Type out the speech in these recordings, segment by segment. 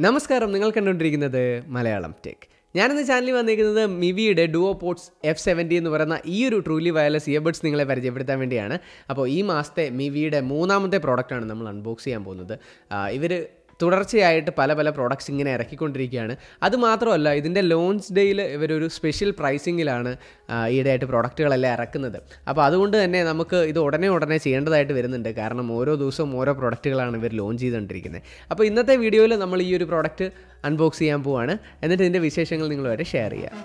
നമസ്കാരം, നിങ്ങൾ കണ്ടുകൊണ്ടിരിക്കുന്നത് മലയാളം ടെക്. ഞാനിന്ന് ചാനലിൽ വന്നിരിക്കുന്നത് മിവിയുടെ ഡുവോപോഡ്സ് F70 എന്ന് പറയുന്ന ഈ ഒരു ട്രൂലി വയർലെസ് ഇയർബഡ്സ് നിങ്ങളെ പരിചയപ്പെടുത്താൻ വേണ്ടിയാണ്. അപ്പോൾ ഈ മാസത്തെ മിവിയുടെ മൂന്നാമത്തെ പ്രോഡക്റ്റാണ് നമ്മൾ അൺബോക്സ് ചെയ്യാൻ പോകുന്നത്. ഇവർ തുടർച്ചയായിട്ട് പല പ്രോഡക്റ്റ്സ് ഇങ്ങനെ ഇറക്കിക്കൊണ്ടിരിക്കുകയാണ്. അതുമാത്രമല്ല, ഇതിൻ്റെ ലോഞ്ച് ഡേയിൽ ഇവരൊരു സ്പെഷ്യൽ പ്രൈസിങ്ങിലാണ് ഈയിടെയായിട്ട് പ്രോഡക്റ്റുകളെല്ലാം ഇറക്കുന്നത്. അപ്പോൾ അതുകൊണ്ട് തന്നെ നമുക്ക് ഇത് ഉടനെ ചെയ്യേണ്ടതായിട്ട് വരുന്നുണ്ട്. കാരണം ഓരോ ദിവസവും ഓരോ പ്രോഡക്റ്റുകളാണ് ഇവർ ലോഞ്ച് ചെയ്തുകൊണ്ടിരിക്കുന്നത്. അപ്പോൾ ഇന്നത്തെ വീഡിയോയിൽ നമ്മൾ ഈ ഒരു പ്രോഡക്റ്റ് അൺബോക്സ് ചെയ്യാൻ പോവുകയാണ്. എന്നിട്ട് ഇതിൻ്റെ വിശേഷങ്ങൾ നിങ്ങളുമായിട്ട് ഷെയർ ചെയ്യാം.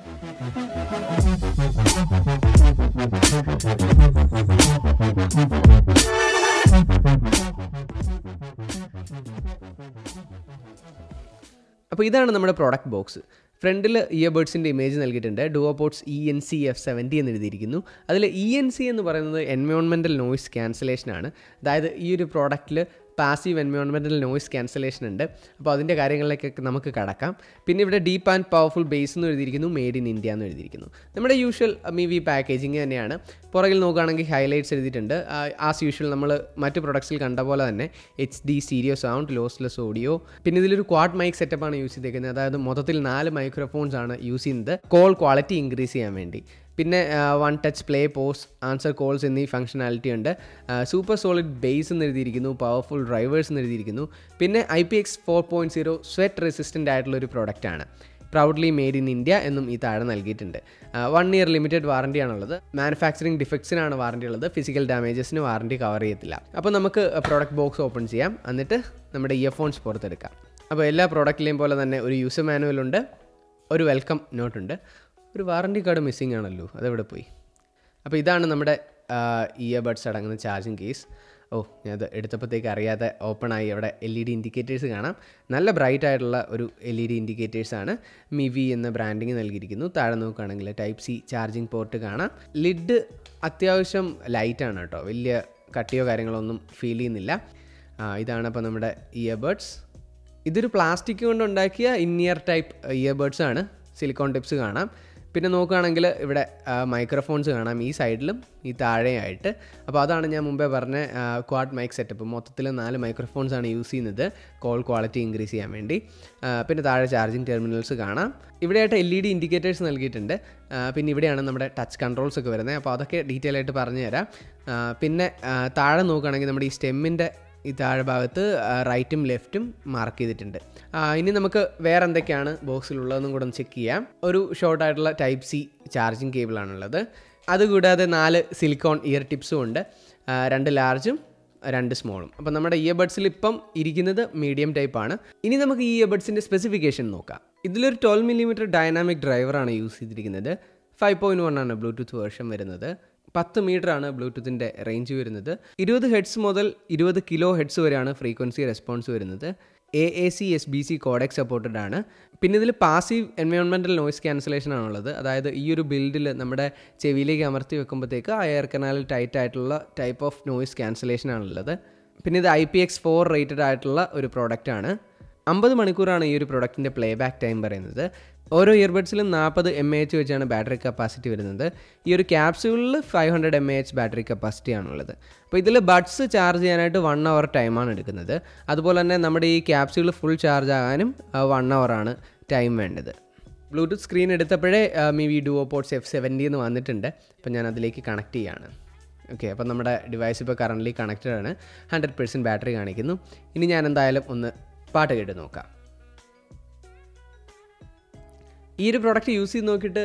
അപ്പോൾ ഇതാണ് നമ്മുടെ പ്രോഡക്റ്റ് ബോക്സ്. ഫ്രണ്ടിൽ ഇയർബഡ്സിൻ്റെ ഇമേജ് നൽകിയിട്ടുണ്ട്. ഡുവോപോഡ്സ് ENC F70 എന്ന് എഴുതിയിരിക്കുന്നു. അതിൽ ENC എന്ന് പറയുന്നത് എൻവയോൺമെൻറ്റൽ നോയ്സ് ക്യാൻസലേഷനാണ്. അതായത് ഈ ഒരു പ്രോഡക്റ്റിൽ പാസീവ് എൻവയോൺമെൻറ്റൽ നോയ്സ് ക്യാൻസലേഷൻ ഉണ്ട്. അപ്പോൾ അതിൻ്റെ കാര്യങ്ങളിലേക്കൊക്കെ നമുക്ക് കടക്കാം. പിന്നെ ഇവിടെ ഡീപ്പ് ആൻഡ് പവർഫുൾ ബേസ് എന്ന് എഴുതിയിരിക്കുന്നു, മെയ്ഡ് ഇൻ ഇന്ത്യ എന്ന് എഴുതിയിരിക്കുന്നു. നമ്മുടെ യൂഷ്വൽ മിവി പാക്കേജിങ് തന്നെയാണ്. പുറകിൽ നോക്കുകയാണെങ്കിൽ ഹൈലൈറ്റ്സ് എഴുതിയിട്ടുണ്ട്. ആസ് യൂഷ്വൽ നമ്മൾ മറ്റ് പ്രൊഡക്ട്സിൽ കണ്ട പോലെ തന്നെ HD stereo sound, lossless audio. പിന്നെ ഇതിലൊരു ക്വാഡ് മൈക്ക് സെറ്റപ്പാണ് യൂസ് ചെയ്തേക്കുന്നത്. അതായത് മൊത്തത്തിൽ 4 മൈക്രോഫോൺസ് ആണ് യൂസ് ചെയ്യുന്നത്, കോൾ ക്വാളിറ്റി ഇൻക്രീസ് ചെയ്യാൻ വേണ്ടി. പിന്നെ 1 touch play, pause, answer calls എന്നീ ഫംഗ്ഷനാലിറ്റി ഉണ്ട്. സൂപ്പർ സോളിഡ് ബേസ് എന്ന് എഴുതിയിരിക്കുന്നു, പവർഫുൾ ഡ്രൈവേഴ്സ് എന്ന് എഴുതിയിരിക്കുന്നു. പിന്നെ IPX 4.0 സ്വെറ്റ് റെസിസ്റ്റൻ്റ് ആയിട്ടുള്ളൊരു പ്രോഡക്റ്റാണ്. പ്രൗഡ്ലി മെയ്ഡ് ഇൻ ഇന്ത്യ എന്നും ഈ താഴെ നൽകിയിട്ടുണ്ട്. 1 ഇയർ ലിമിറ്റഡ് വാറണ്ടിയാണുള്ളത്. മാനുഫാക്ചറിങ് ഡിഫക്ട്സിനാണ് വാറണ്ടി ഉള്ളത്. ഫിസിക്കൽ ഡാമേജസിന് വാറണ്ടി കവർ ചെയ്യത്തില്ല. അപ്പോൾ നമുക്ക് പ്രോഡക്റ്റ് ബോക്സ് ഓപ്പൺ ചെയ്യാം. എന്നിട്ട് നമ്മുടെ ഇയർഫോൺസ് പുറത്തെടുക്കാം. അപ്പോൾ എല്ലാ പ്രോഡക്റ്റിലെയും പോലെ തന്നെ ഒരു യൂസർ മാനുവലുണ്ട്, ഒരു വെൽക്കം നോട്ടുണ്ട്. ഒരു വാറണ്ടി കാർഡ് മിസ്സിംഗ് ആണല്ലോ, അതെവിടെ പോയി? അപ്പോൾ ഇതാണ് നമ്മുടെ ഇയർബഡ്സ് അടങ്ങുന്ന ചാർജിങ് കേസ്. ഞാനത് എടുത്തപ്പോഴത്തേക്ക് അറിയാതെ ഓപ്പണായി. അവിടെ LED ഇൻഡിക്കേറ്റേഴ്സ് കാണാം. നല്ല ബ്രൈറ്റ് ആയിട്ടുള്ള ഒരു LED ഇൻഡിക്കേറ്റേഴ്സാണ്. മിവി എന്ന ബ്രാൻഡിങ് നൽകിയിരിക്കുന്നു. താഴെ നോക്കുകയാണെങ്കിൽ Type-C ചാർജിങ് പോർട്ട് കാണാം. ലിഡ് അത്യാവശ്യം ലൈറ്റാണ് കേട്ടോ, വലിയ കട്ടിയോ കാര്യങ്ങളോ ഒന്നും ഫീൽ ചെയ്യുന്നില്ല. ഇതാണ് അപ്പോൾ നമ്മുടെ ഇയർബഡ്സ്. ഇതൊരു പ്ലാസ്റ്റിക് കൊണ്ട് ഉണ്ടാക്കിയ ഇയർ ടൈപ്പ് ഇയർബഡ്സ് ആണ്. സിലിക്കോൺ ടിപ്സ് കാണാം. പിന്നെ നോക്കുകയാണെങ്കിൽ ഇവിടെ മൈക്രോഫോൺസ് കാണാം, ഈ സൈഡിലും ഈ താഴെയായിട്ട്. അപ്പോൾ അതാണ് ഞാൻ മുമ്പേ പറഞ്ഞ ക്വാഡ് മൈക്ക് സെറ്റപ്പ്. മൊത്തത്തിൽ 4 മൈക്രോഫോൺസാണ് യൂസ് ചെയ്യുന്നത്, കോൾ ക്വാളിറ്റി ഇൻക്രീസ് ചെയ്യാൻ വേണ്ടി. പിന്നെ താഴെ ചാർജിങ് ടെർമിനൽസ് കാണാം. ഇവിടെയായിട്ട് LED ഇൻഡിക്കേറ്റേഴ്സ് നൽകിയിട്ടുണ്ട്. പിന്നെ ഇവിടെയാണ് നമ്മുടെ ടച്ച് കൺട്രോൾസ് ഒക്കെ വരുന്നത്. അപ്പോൾ അതൊക്കെ ഡീറ്റെയിൽ ആയിട്ട് പറഞ്ഞു തരാം. പിന്നെ താഴെ നോക്കുകയാണെങ്കിൽ നമ്മുടെ ഈ സ്റ്റെമ്മിൻ്റെ ഈ താഴെ ഭാഗത്ത് റൈറ്റും ലെഫ്റ്റും മാർക്ക് ചെയ്തിട്ടുണ്ട്. ഇനി നമുക്ക് വേറെ എന്തൊക്കെയാണ് ബോക്സിലുള്ളതെന്നും കൂടെ ഒന്ന് ചെക്ക് ചെയ്യാം. ഒരു ഷോർട്ടായിട്ടുള്ള Type-C ചാർജിങ് കേബിളാണുള്ളത്. അതുകൂടാതെ 4 സിലിക്കോൺ ഇയർ ടിപ്സും ഉണ്ട്, 2 ലാർജും 2 സ്മോളും. അപ്പം നമ്മുടെ ഇയർബഡ്സിൽ ഇപ്പം ഇരിക്കുന്നത് മീഡിയം ടൈപ്പാണ്. ഇനി നമുക്ക് ഈ ഇയർബഡ്സിൻ്റെ സ്പെസിഫിക്കേഷൻ നോക്കാം. ഇതിലൊരു 12mm ഡൈനാമിക് ഡ്രൈവറാണ് യൂസ് ചെയ്തിരിക്കുന്നത്. 5.1 ആണ് ബ്ലൂടൂത്ത് വേർഷൻ വരുന്നത്. 10 മീറ്ററാണ് ബ്ലൂടൂത്തിൻ്റെ റേഞ്ച് വരുന്നത്. 20 ഹെഡ്സ് മുതൽ 20 കിലോ ഹെഡ്സ് വരെയാണ് ഫ്രീക്വൻസി റെസ്പോൺസ് വരുന്നത്. AAC SBC കോഡെക് സപ്പോർട്ടഡ് ആണ്. പിന്നെ ഇതിൽ പാസീവ് എൻവയോൺമെൻറ്റൽ നോയ്സ് ക്യാൻസലേഷൻ ആണുള്ളത്. അതായത് ഈ ഒരു ബിൽഡിൽ നമ്മുടെ ചെവിയിലേക്ക് അമർത്തി വെക്കുമ്പോഴത്തേക്ക് ആ എയർ കനാലിൽ ടൈറ്റ് ആയിട്ടുള്ള ടൈപ്പ് ഓഫ് നോയ്സ് ക്യാൻസലേഷൻ ആണുള്ളത്. പിന്നെ ഇത് IPX 4 റേറ്റഡ് ആയിട്ടുള്ള ഒരു പ്രോഡക്റ്റാണ്. 50 മണിക്കൂറാണ് ഈ ഒരു പ്രോഡക്റ്റിൻ്റെ പ്ലേ ബാക്ക് ടൈം പറയുന്നത്. ഓരോ ഇയർബഡ്സിലും 40 mAh വെച്ചാണ് ബാറ്ററി കപ്പാസിറ്റി വരുന്നത്. ഈ ഒരു ക്യാപ്സ്യൂളിൽ 500 mAh ബാറ്ററി കപ്പാസിറ്റി ആണുള്ളത്. അപ്പോൾ ഇതിൽ ബഡ്സ് ചാർജ് ചെയ്യാനായിട്ട് 1 hour ടൈമാണ് എടുക്കുന്നത്. അതുപോലെ തന്നെ നമ്മുടെ ഈ ക്യാപ്സ്യൂൾ ഫുൾ ചാർജ് ആകാനും 1 hour ആണ് ടൈം വേണ്ടത്. ബ്ലൂടൂത്ത് സ്ക്രീൻ എടുത്തപ്പോഴേ മിവി ഡുവോപോഡ്സ് F70 എന്ന് വന്നിട്ടുണ്ട്. അപ്പോൾ ഞാൻ അതിലേക്ക് കണക്ട് ചെയ്യുകയാണ്. ഓക്കെ, അപ്പോൾ നമ്മുടെ ഡിവൈസ് ഇപ്പോൾ കറൻ്റ്ലി കണക്റ്റഡ് ആണ്. 100% ബാറ്ററി കാണിക്കുന്നു. ഇനി ഞാൻ എന്തായാലും ഒന്ന് പാട്ട് കേട്ട് നോക്കാം. ഈ ഒരു പ്രോഡക്റ്റ് യൂസ് ചെയ്ത് നോക്കിയിട്ട്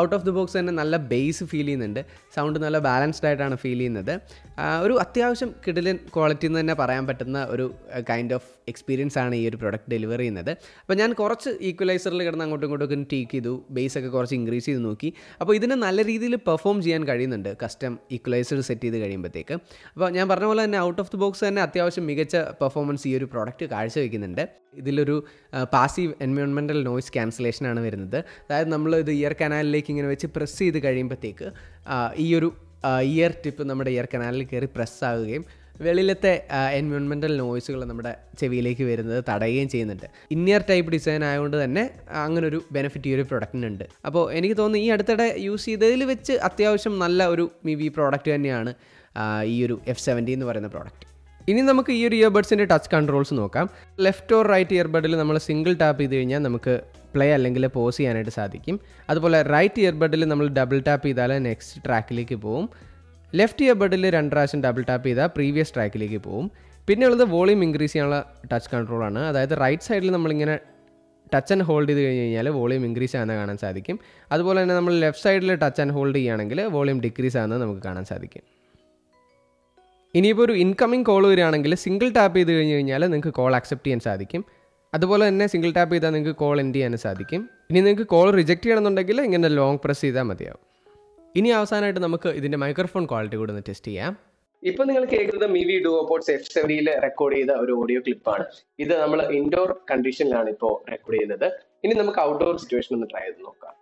ഔട്ട് ഓഫ് ദി ബോക്സ് തന്നെ നല്ല ബേസ് ഫീൽ ചെയ്യുന്നുണ്ട്. സൗണ്ട് നല്ല ബാലൻസ്ഡ് ആയിട്ടാണ് ഫീൽ ചെയ്യുന്നത്. ഒരു അത്യാവശ്യം കിടിലൻ ക്വാളിറ്റി എന്ന് തന്നെ പറയാൻ പറ്റുന്ന ഒരു കൈൻഡ് ഓഫ് എക്സ്പീരിയൻസ് ആണ് ഈ ഒരു പ്രോഡക്റ്റ് ഡെലിവർ ചെയ്യുന്നത്. അപ്പോൾ ഞാൻ കുറച്ച് ഈക്വലൈസറിൽ കിടന്ന് അങ്ങോട്ടും ഇങ്ങോട്ടും ടീക്ക് ചെയ്തു, ബേസൊക്കെ കുറച്ച് ഇൻക്രീസ് ചെയ്ത് നോക്കി. അപ്പോൾ ഇതിന് നല്ല രീതിയിൽ പെർഫോം ചെയ്യാൻ കഴിയുന്നുണ്ട് കസ്റ്റം ഈക്വലൈസർ സെറ്റ് ചെയ്ത് കഴിയുമ്പോഴത്തേക്ക്. അപ്പോൾ ഞാൻ പറഞ്ഞ പോലെ തന്നെ ഔട്ട് ഓഫ് ദി ബോക്സ് തന്നെ അത്യാവശ്യം മികച്ച പെർഫോമൻസ് ഈ ഒരു പ്രോഡക്റ്റ് കാഴ്ചവെക്കുന്നുണ്ട്. ഇതിലൊരു പാസീവ് എൻവയോൺമെൻറ്റൽ നോയ്സ് ക്യാൻസലേഷനാണ് വരുന്നത്. അതായത് നമ്മൾ ഇത് ഇയർ കനാലിലേക്ക് ഇങ്ങനെ വെച്ച് പ്രസ് ചെയ്ത് കഴിയുമ്പോഴത്തേക്ക് ഈ ഒരു ഇയർ ടിപ്പ് നമ്മുടെ ഇയർ കനാലിൽ കയറി പ്രസ് ആകുകയും വെളിയിലത്തെ എൻവയോൺമെൻറ്റൽ നോയ്സുകൾ നമ്മുടെ ചെവിയിലേക്ക് വരുന്നത് തടയുകയും ചെയ്യുന്നുണ്ട്. ഇന്നിയർ ടൈപ്പ് ഡിസൈൻ ആയതുകൊണ്ട് തന്നെ അങ്ങനൊരു ബെനിഫിറ്റ് ഈ ഒരു പ്രൊഡക്റ്റിനുണ്ട്. അപ്പോൾ എനിക്ക് തോന്നുന്നു ഈ അടുത്തിടെ യൂസ് ചെയ്തതിൽ വെച്ച് അത്യാവശ്യം നല്ല ഒരു മിവി പ്രോഡക്റ്റ് തന്നെയാണ് ഈ ഒരു F70 എന്ന് പറയുന്ന പ്രോഡക്റ്റ്. ഇനി നമുക്ക് ഈ ഒരു ഇയർബഡ്സിൻ്റെ ടച്ച് കൺട്രോൾസ് നോക്കാം. ലെഫ്റ്റ് ഓർ റൈറ്റ് ഇയർബഡിൽ നമ്മൾ സിംഗിൾ ടാപ്പ് ചെയ്ത് കഴിഞ്ഞാൽ നമുക്ക് പ്ലേ അല്ലെങ്കിൽ പോസ് ചെയ്യാനായിട്ട് സാധിക്കും. അതുപോലെ റൈറ്റ് ഇയർബഡിൽ നമ്മൾ ഡബിൾ ടാപ്പ് ചെയ്താൽ നെക്സ്റ്റ് ട്രാക്കിലേക്ക് പോകും. ലെഫ്റ്റ് ഇയർബഡിൽ 2 പ്രാവശ്യം ഡബിൾ ടാപ്പ് ചെയ്താൽ പ്രീവിയസ് ട്രാക്കിലേക്ക് പോകും. പിന്നെയുള്ളത് വോളിയം ഇൻക്രീസ് ചെയ്യാനുള്ള ടച്ച് കൺട്രോളാണ്. അതായത് റൈറ്റ് സൈഡിൽ നമ്മളിങ്ങനെ ടച്ച് ആൻഡ് ഹോൾഡ് ചെയ്ത് കഴിഞ്ഞ് കഴിഞ്ഞാൽ വോളിയം ഇൻക്രീസ് ആകുന്നത് കാണാൻ സാധിക്കും. അതുപോലെ തന്നെ നമ്മൾ ലെഫ്റ്റ് സൈഡിൽ ടച്ച് ആൻഡ് ഹോൾഡ് ചെയ്യുകയാണെങ്കിൽ വോളിയം ഡിക്രീസ് ആകുന്നത് നമുക്ക് കാണാൻ സാധിക്കും. ഇനിയിപ്പോൾ ഒരു ഇൻകമിംഗ് കോൾ വരികയാണെങ്കിൽ സിംഗിൾ ടാപ്പ് ചെയ്ത് കഴിഞ്ഞ് കഴിഞ്ഞാൽ നിങ്ങൾക്ക് കോൾ അക്സെപ്റ്റ് ചെയ്യാൻ സാധിക്കും. അതുപോലെ തന്നെ സിംഗിൾ ടാപ്പ് ചെയ്താൽ നിങ്ങൾക്ക് കോൾ എൻഡ് ചെയ്യാൻ സാധിക്കും. ഇനി നിങ്ങൾക്ക് കോൾ റിജക്റ്റ് ചെയ്യണമെന്നുണ്ടെങ്കിൽ ഇങ്ങനെ ലോങ് പ്രസ് ചെയ്താൽ മതിയാവും. ഇനി അവസാനമായിട്ട് നമുക്ക് ഇതിൻ്റെ മൈക്രോഫോൺ ക്വാളിറ്റി കൂടെ ഒന്ന് ടെസ്റ്റ് ചെയ്യാം. ഇപ്പോൾ നിങ്ങൾ കേൾക്കുന്നത് Mivi Duopods F70 റെക്കോർഡ് ചെയ്ത ഒരു ഓഡിയോ ക്ലിപ്പാണ്. ഇത് നമ്മൾ ഇൻഡോർ കണ്ടീഷനിലാണ് ഇപ്പോൾ റെക്കോർഡ് ചെയ്യുന്നത്. ഇനി നമുക്ക് ഔട്ട്ഡോർ സിറ്റുവേഷൻ ഒന്ന് ട്രൈ ചെയ്ത് നോക്കാം.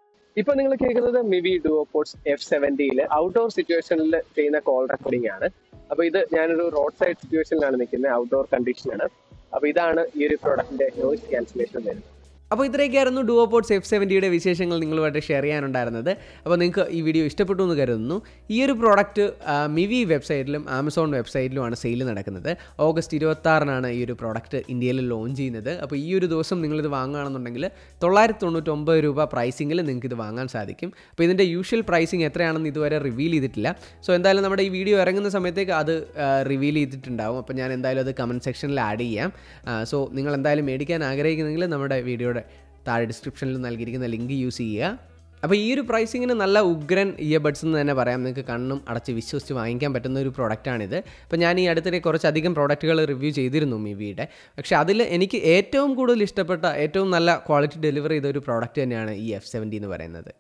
ഇപ്പോൾ നിങ്ങൾ കേൾക്കുന്നത് Mivi Duopods F70 ഔട്ട്ഡോർ സിറ്റുവേഷനിൽ ചെയ്യുന്ന കോൾ റെക്കോർഡിംഗ് ആണ്. അപ്പോൾ ഇത് ഞാനൊരു റോഡ് സൈഡ് സിറ്റുവേഷനിലാണ് നിൽക്കുന്നത്, ഔട്ട്ഡോർ കണ്ടീഷനാണ്. അപ്പോൾ ഇതാണ് ഈ ഒരു പ്രോഡക്റ്റിന്റെ നോയിസ് ക്യാൻസലേഷൻ വരുന്നത്. അപ്പോൾ ഇത്രയൊക്കെയായിരുന്നു Duopods F70 വിശേഷങ്ങൾ നിങ്ങളുമായിട്ട് ഷെയർ ചെയ്യാനുണ്ടായിരുന്നത്. അപ്പോൾ നിങ്ങൾക്ക് ഈ വീഡിയോ ഇഷ്ടപ്പെട്ടു എന്ന് കരുതുന്നു. ഈ ഒരു പ്രോഡക്റ്റ് മിവി വെബ്സൈറ്റിലും ആമസോൺ വെബ്സൈറ്റിലുമാണ് സെയിൽ നടക്കുന്നത്. ഓഗസ്റ്റ് 26 ഈ ഒരു പ്രോഡക്റ്റ് ഇന്ത്യയിൽ ലോഞ്ച് ചെയ്യുന്നത്. അപ്പോൾ ഈ ഒരു ദിവസം നിങ്ങളിത് വാങ്ങുകയാണെന്നുണ്ടെങ്കിൽ 999 രൂപ പ്രൈസിങ്ങിൽ നിങ്ങൾക്ക് ഇത് വാങ്ങാൻ സാധിക്കും. അപ്പോൾ ഇതിൻ്റെ യൂഷ്വൽ പ്രൈസിങ് എത്രയാണെന്ന് ഇതുവരെ റിവീൽ ചെയ്തിട്ടില്ല. സോ എന്തായാലും നമ്മുടെ ഈ വീഡിയോ ഇറങ്ങുന്ന സമയത്തേക്ക് അത് റിവീൽ ചെയ്തിട്ടുണ്ടാവും. അപ്പോൾ ഞാൻ എന്തായാലും അത് കമൻറ്റ് സെക്ഷനിൽ ആഡ് ചെയ്യാം. സോ നിങ്ങൾ എന്തായാലും മേടിക്കാൻ ആഗ്രഹിക്കുന്നെങ്കിൽ നമ്മുടെ വീഡിയോയുടെ താഴെ ഡിസ്ക്രിപ്ഷനിൽ നൽകിയിരിക്കുന്ന ലിങ്ക് യൂസ് ചെയ്യുക. അപ്പോൾ ഈ ഒരു പ്രൈസിങ്ങിന് നല്ല ഉഗ്രൻ ഇയർബഡ്സ് എന്ന് തന്നെ പറയാം. നിങ്ങൾക്ക് കണ്ണും അടച്ച് വിശ്വസിച്ച് വാങ്ങിക്കാൻ പറ്റുന്ന ഒരു പ്രോഡക്റ്റാണിത്. അപ്പോൾ ഞാൻ ഈ അടുത്തിടെ കുറച്ചധികം പ്രോഡക്റ്റുകൾ റിവ്യൂ ചെയ്തിരുന്നു മിവിയുടെ. പക്ഷേ അതിൽ എനിക്ക് ഏറ്റവും കൂടുതൽ ഇഷ്ടപ്പെട്ട ഏറ്റവും നല്ല ക്വാളിറ്റി ഡെലിവറി ചെയ്ത ഒരു പ്രോഡക്റ്റ് തന്നെയാണ് ഈ F70 എന്ന് പറയുന്നത്.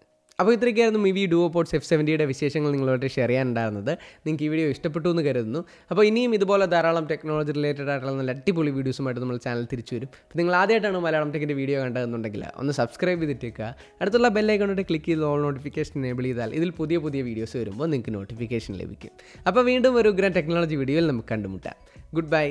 അപ്പോൾ ഇത്രയൊക്കെയായിരുന്നു Mivi Duopods F70 വിശേഷങ്ങൾ നിങ്ങളോട് ഷെയർ ചെയ്യാനുണ്ടായിരുന്നത്. നിങ്ങൾക്ക് ഈ വീഡിയോ ഇഷ്ടപ്പെട്ടു എന്ന് കരുതുന്നു. അപ്പോൾ ഇനിയും ഇതുപോലെ ധാരാളം ടെക്നോളജി റിലേറ്റഡ് ആയിട്ടുള്ള നല്ല അടിപൊളി വീഡിയോസുമായിട്ട് നമ്മൾ ചാനൽ തിരിച്ചു വരും. അപ്പോൾ നിങ്ങൾ ആദ്യമായിട്ടാണ് മലയാളം ടെക്കിൻ്റെ വീഡിയോ കണ്ടതെന്നുണ്ടെങ്കിൽ ഒന്ന് സബ്സ്ക്രൈബ് ചെയ്തിട്ടേക്കുക. അടുത്തുള്ള ബെല്ലൈക്കണിട്ട് ക്ലിക്ക് ചെയ്ത് ഓൾ നോട്ടിഫിക്കേഷൻ എനേബിൾ ചെയ്താൽ ഇതിൽ പുതിയ പുതിയ വീഡിയോസ് വരുമ്പോൾ നിങ്ങൾക്ക് നോട്ടിഫിക്കേഷൻ ലഭിക്കും. അപ്പോൾ വീണ്ടും ഒരു ഉഗ്രൻ ടെക്നോളജി വീഡിയോയിൽ നമുക്ക് കണ്ടുമുട്ടാം. Good bye.